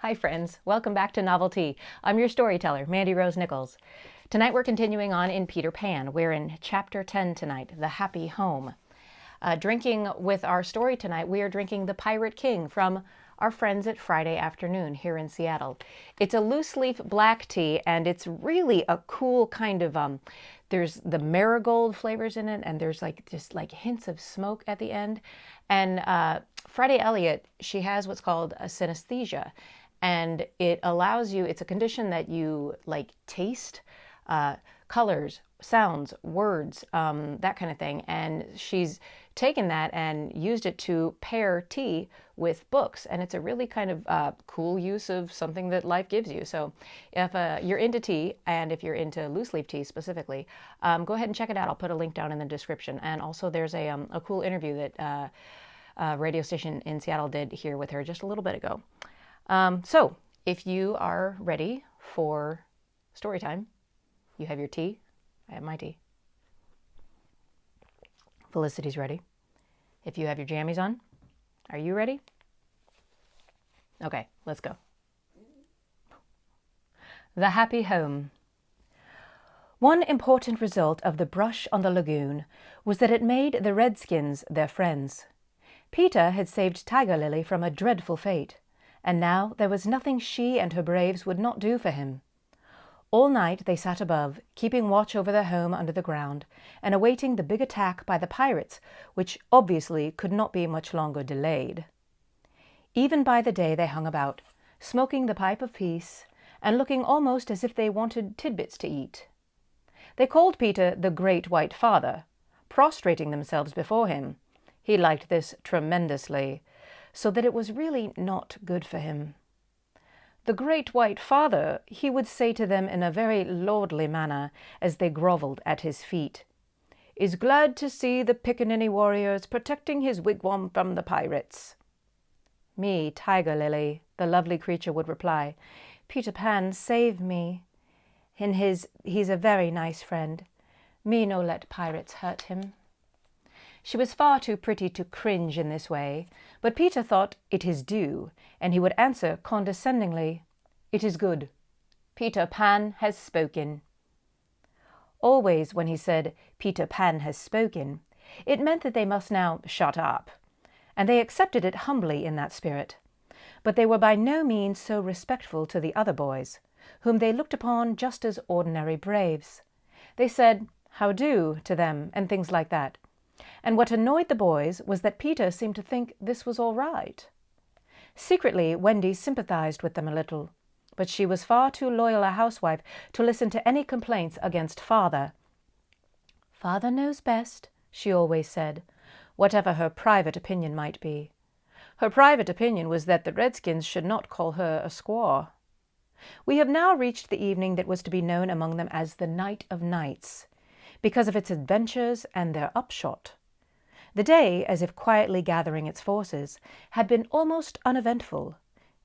Hi friends, welcome back to Novelty. I'm your storyteller, Mandy Rose Nichols. Tonight we're continuing on in Peter Pan. We're in Chapter 10 tonight, The Happy Home. Drinking with our story tonight, we are drinking the Pirate King from our friends at Friday Afternoon here in Seattle. It's a loose leaf black tea, and it's really a cool kind of, there's the marigold flavors in it, and there's just hints of smoke at the end. And Friday Elliott, she has what's called a synesthesia, and it allows you, it's a condition that you taste colors, sounds, words, that kind of thing. And she's taken that and used it to pair tea with books. And it's a really kind of cool use of something that life gives you. So if you're into tea, and if you're into loose leaf tea specifically, go ahead and check it out. I'll put a link down in the description. And also there's a cool interview that a radio station in Seattle did here with her just a little bit ago. So if you are ready for story time, you have your tea. I have my tea. Felicity's ready. If you have your jammies on, are you ready? Okay, let's go. The Happy Home. One important result of the brush on the lagoon was that it made the Redskins their friends. Peter had saved Tiger Lily from a dreadful fate, and now there was nothing she and her braves would not do for him. All night they sat above, keeping watch over their home under the ground, and awaiting the big attack by the pirates, which obviously could not be much longer delayed. Even by the day they hung about, smoking the pipe of peace, and looking almost as if they wanted tidbits to eat. They called Peter the Great White Father, prostrating themselves before him. He liked this tremendously, so that it was really not good for him. The Great White Father, he would say to them in a very lordly manner as they grovelled at his feet, is glad to see the Pickaninny warriors protecting his wigwam from the pirates. Me, Tiger Lily, the lovely creature would reply, Peter Pan, save me. He's a very nice friend. Me no let pirates hurt him. She was far too pretty to cringe in this way, but Peter thought it his due, and he would answer condescendingly, "It is good. Peter Pan has spoken." Always when he said, "Peter Pan has spoken," it meant that they must now shut up, and they accepted it humbly in that spirit. But they were by no means so respectful to the other boys, whom they looked upon just as ordinary braves. They said, "How do?" to them, and things like that. And what annoyed the boys was that Peter seemed to think this was all right. Secretly, Wendy sympathized with them a little, but she was far too loyal a housewife to listen to any complaints against Father. "Father knows best," she always said, whatever her private opinion might be. Her private opinion was that the Redskins should not call her a squaw. We have now reached the evening that was to be known among them as the Night of Nights, because of its adventures and their upshot. The day, as if quietly gathering its forces, had been almost uneventful,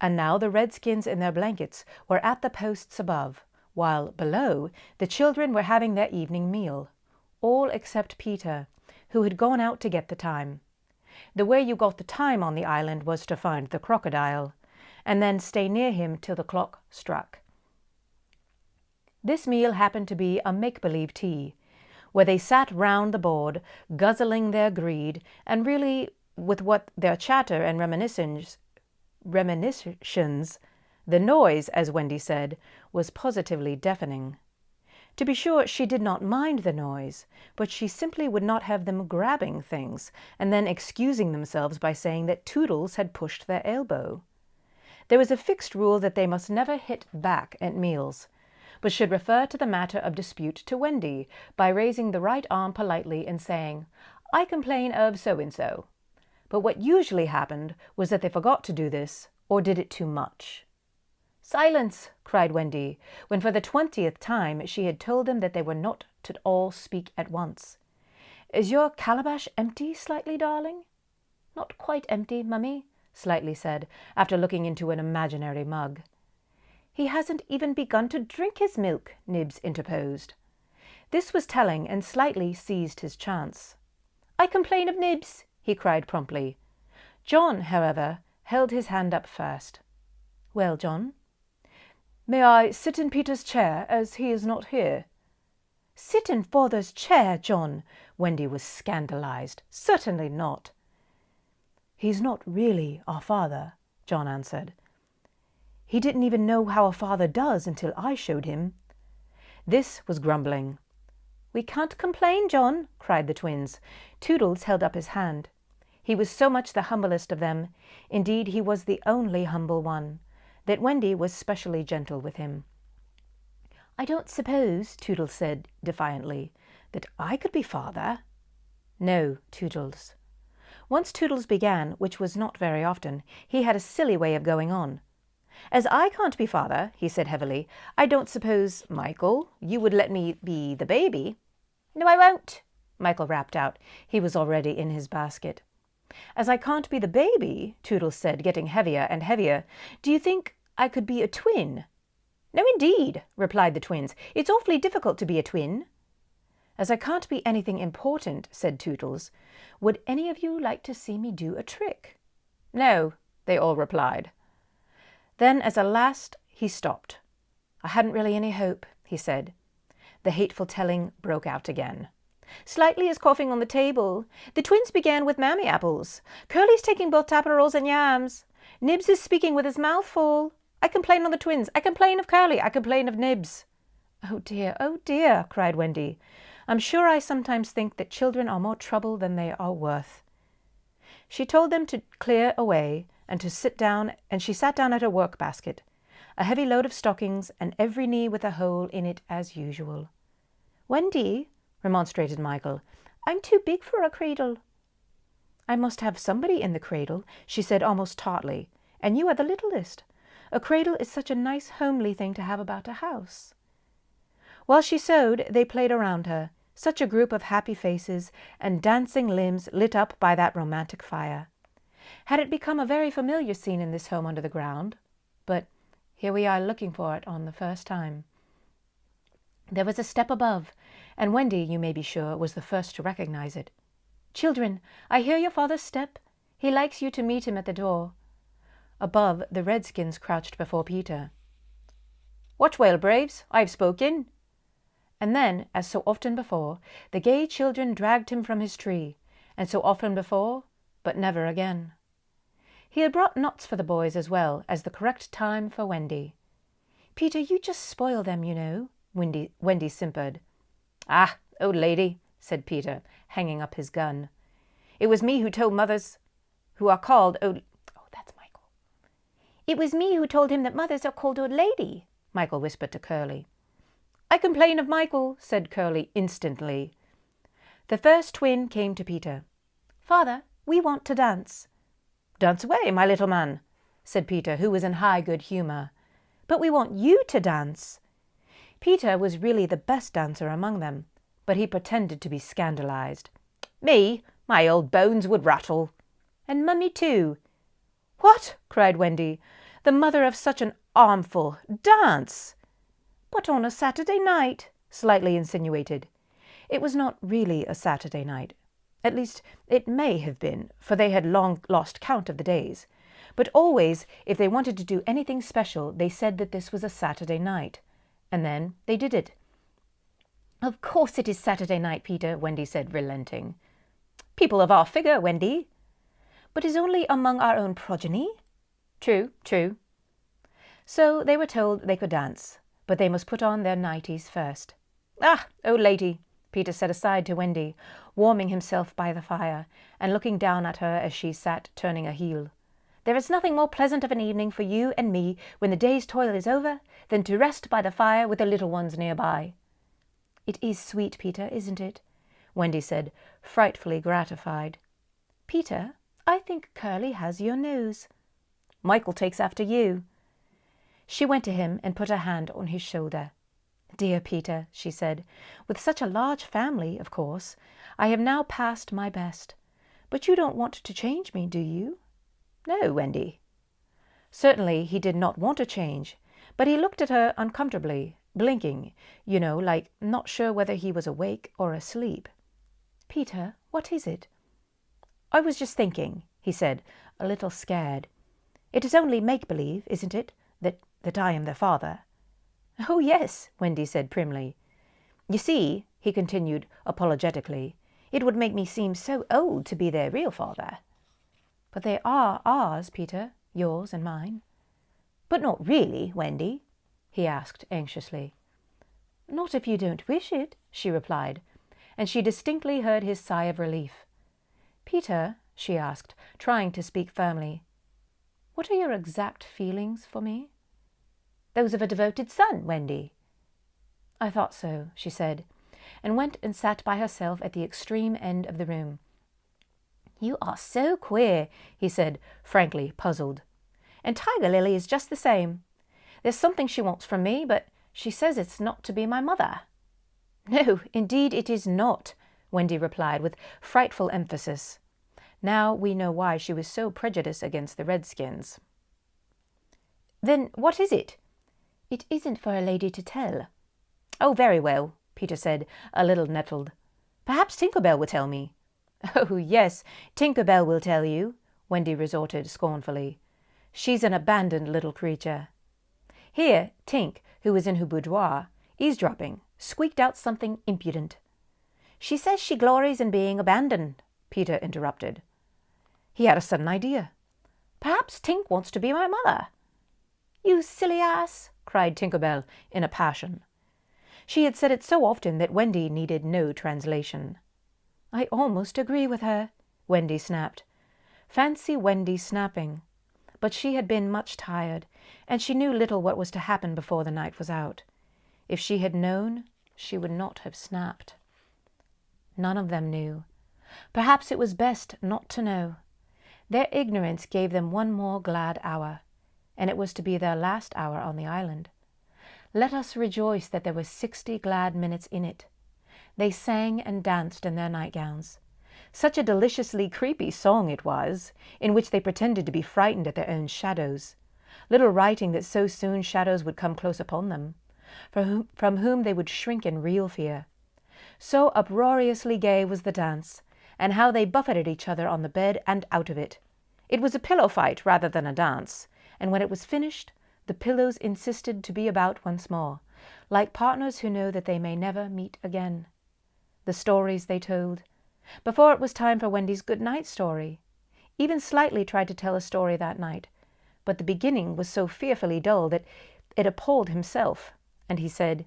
and now the Redskins in their blankets were at the posts above, while below the children were having their evening meal, all except Peter, who had gone out to get the time. The way you got the time on the island was to find the crocodile, and then stay near him till the clock struck. This meal happened to be a make-believe tea, where they sat round the board, guzzling their greed, and really, with what their chatter and reminiscences, the noise, as Wendy said, was positively deafening. To be sure, she did not mind the noise, but she simply would not have them grabbing things, and then excusing themselves by saying that Toodles had pushed their elbow. There was a fixed rule that they must never hit back at meals, but should refer to the matter of dispute to Wendy by raising the right arm politely and saying, "I complain of so-and-so." But what usually happened was that they forgot to do this, or did it too much. "Silence!" cried Wendy, when for the 20th time she had told them that they were not to all speak at once. "Is your calabash empty slightly, darling?" "Not quite empty, Mummy," Slightly said, after looking into an imaginary mug. "He hasn't even begun to drink his milk," Nibs interposed. This was telling, and Slightly seized his chance. "I complain of Nibs," he cried promptly. John, however, held his hand up first. "Well, John?" "May I sit in Peter's chair, as he is not here?" "Sit in father's chair, John!" Wendy was scandalized. "Certainly not." "He's not really our father," John answered. "He didn't even know how a father does until I showed him." This was grumbling. "We can't complain, John," cried the twins. Toodles held up his hand. He was so much the humblest of them, indeed he was the only humble one, that Wendy was specially gentle with him. "I don't suppose," Toodles said defiantly, "that I could be father." "No, Toodles." Once Toodles began, which was not very often, he had a silly way of going on. "As I can't be father," he said heavily, "I don't suppose, Michael, you would let me be the baby." "No, I won't," Michael rapped out. He was already in his basket. "As I can't be the baby," Toodles said, getting heavier and heavier, "do you think I could be a twin?" "No, indeed," replied the twins. "It's awfully difficult to be a twin." "As I can't be anything important," said Toodles, "would any of you like to see me do a trick?" "No," they all replied. Then, as a last, he stopped. "I hadn't really any hope," he said. The hateful telling broke out again. "Slightly is coughing on the table. The twins began with mammy apples. Curly's taking both tapperals and yams. Nibs is speaking with his mouth full. I complain on the twins. I complain of Curly. I complain of Nibs." "Oh dear," cried Wendy. "I'm sure I sometimes think that children are more trouble than they are worth." She told them to clear away and to sit down, and she sat down at her work basket, a heavy load of stockings, and every knee with a hole in it as usual. "Wendy," remonstrated Michael, "I'm too big for a cradle." "I must have somebody in the cradle," she said almost tartly, "and you are the littlest. A cradle is such a nice homely thing to have about a house." While she sewed, they played around her, such a group of happy faces and dancing limbs lit up by that romantic fire. Had it become a very familiar scene in this home under the ground? But here we are looking for it on the first time. There was a step above, and Wendy, you may be sure, was the first to recognize it. "Children, I hear your father's step. He likes you to meet him at the door." Above, the redskins crouched before Peter. "Watch well, braves, I've spoken." And then, as so often before, the gay children dragged him from his tree, and so often before, but never again. He had brought nuts for the boys as well as the correct time for Wendy. "Peter, you just spoil them, you know," Wendy simpered. "Ah, old lady," said Peter, hanging up his gun. "It was me who told mothers who are called old—" Oh, that's Michael. "It was me who told him that mothers are called old lady," Michael whispered to Curly. "I complain of Michael," said Curly instantly. The first twin came to Peter. "Father, we want to dance." "Dance away, my little man," said Peter, who was in high good humor. "But we want you to dance." Peter was really the best dancer among them, but he pretended to be scandalized. "Me? My old bones would rattle." "And Mummy too." "What?" cried Wendy. "The mother of such an armful dance!" "But on a Saturday night," slightly insinuated. It was not really a Saturday night. At least, it may have been, for they had long lost count of the days. But always, if they wanted to do anything special, they said that this was a Saturday night. And then they did it. "Of course it is Saturday night, Peter," Wendy said, relenting. "People of our figure, Wendy." "But is only among our own progeny." "True, true." So they were told they could dance, but they must put on their nighties first. "Ah, old lady," Peter said aside to Wendy, warming himself by the fire and looking down at her as she sat turning a heel. "There is nothing more pleasant of an evening for you and me when the day's toil is over than to rest by the fire with the little ones nearby." "It is sweet, Peter, isn't it?" Wendy said, frightfully gratified. "Peter, I think Curly has your nose." "Michael takes after you." She went to him and put her hand on his shoulder. "Dear Peter," she said, "with such a large family, of course, I have now passed my best. But you don't want to change me, do you?" "No, Wendy." Certainly he did not want to change, but he looked at her uncomfortably, blinking, you know, like not sure whether he was awake or asleep. "Peter, what is it?" "I was just thinking," he said, a little scared. "It is only make-believe, isn't it? That I am their father?" "Oh, yes," Wendy said primly. "You see," he continued apologetically, "it would make me seem so old to be their real father." "But they are ours, Peter, yours and mine." "But not really, Wendy?" he asked anxiously. "Not if you don't wish it," she replied, and she distinctly heard his sigh of relief. "Peter," she asked, trying to speak firmly, "what are your exact feelings for me?" "Those of a devoted son, Wendy." "I thought so," she said, and went and sat by herself at the extreme end of the room. "You are so queer," he said, frankly puzzled. "And Tiger Lily is just the same. There's something she wants from me, but she says it's not to be my mother." "No, indeed it is not," Wendy replied with frightful emphasis. Now we know why she was so prejudiced against the Redskins. "Then what is it?" "It isn't for a lady to tell." "Oh, very well," Peter said, a little nettled. "Perhaps Tinker Bell will tell me." "Oh, yes, Tinker Bell will tell you," Wendy retorted scornfully. "She's an abandoned little creature." Here Tink, who was in her boudoir, eavesdropping, squeaked out something impudent. "She says she glories in being abandoned," Peter interrupted. He had a sudden idea. "Perhaps Tink wants to be my mother." "You silly ass!" cried Tinker Bell in a passion. She had said it so often that Wendy needed no translation. "I almost agree with her," Wendy snapped. Fancy Wendy snapping! But she had been much tired, and she knew little what was to happen before the night was out. If she had known, she would not have snapped. None of them knew. Perhaps it was best not to know. Their ignorance gave them one more glad hour, and it was to be their last hour on the island. Let us rejoice that there were 60 glad minutes in it. They sang and danced in their nightgowns. Such a deliciously creepy song it was, in which they pretended to be frightened at their own shadows, little writing that so soon shadows would come close upon them, from whom they would shrink in real fear. So uproariously gay was the dance, and how they buffeted each other on the bed and out of it. It was a pillow fight rather than a dance, and when it was finished, the pillows insisted to be about once more, like partners who know that they may never meet again. The stories they told. Before it was time for Wendy's good-night story. Even Slightly tried to tell a story that night, but the beginning was so fearfully dull that it appalled himself, and he said,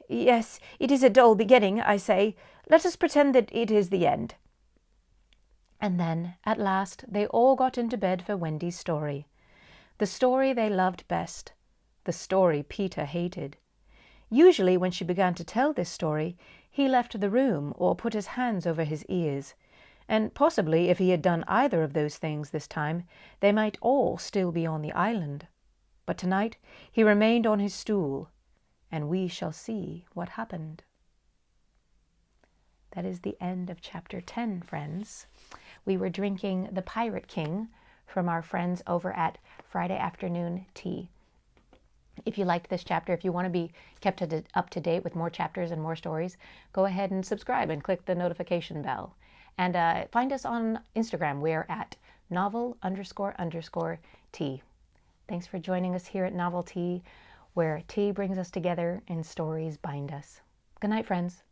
"Yes, it is a dull beginning, I say. Let us pretend that it is the end." And then, at last, they all got into bed for Wendy's story. The story they loved best. The story Peter hated. Usually when she began to tell this story, he left the room or put his hands over his ears, and possibly if he had done either of those things this time, they might all still be on the island. But tonight he remained on his stool, and we shall see what happened. That is the end of chapter 10, friends. We were drinking The Pirate King from our friends over at Friday Afternoon Tea. If you liked this chapter, if you want to be kept up to date with more chapters and more stories, go ahead and subscribe and click the notification bell. And find us on Instagram. We're at novel__tea. Thanks for joining us here at Novel Tea, where tea brings us together and stories bind us. Good night, friends.